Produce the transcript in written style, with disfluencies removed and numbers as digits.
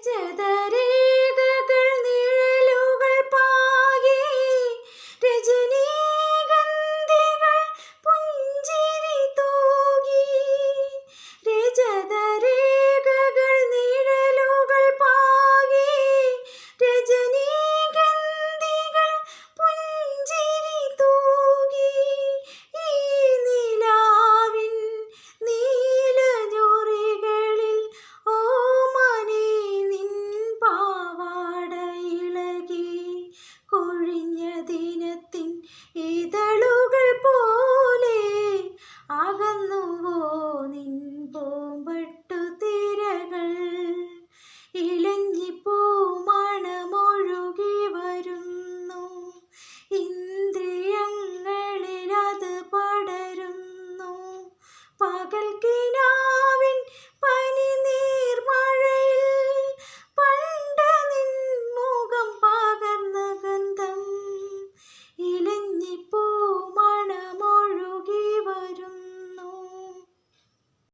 രജതരേഖകൾ നിഴലുകൾ പാകി രജനീഗന്ധികൾ പുഞ്ചിരി തൂകി രജതരേഖകൾ നിഴലുകൾ പാകി രജനീഗന്ധികൾ പുഞ്ചിരി തൂകി ഈ നിലാവിൻ നീലഞ്ഞുറികളിൽ ഓമനേ നിൻ പാവാട ഇളകി കൊഴിഞ്ഞ ദിനത്തിൻ ഇതളുകൾ പോലെ അകന്നുവോ നിൻ പൂമ്പട്ടു തിരകൾ ഇളഞ്ഞിപ്പോ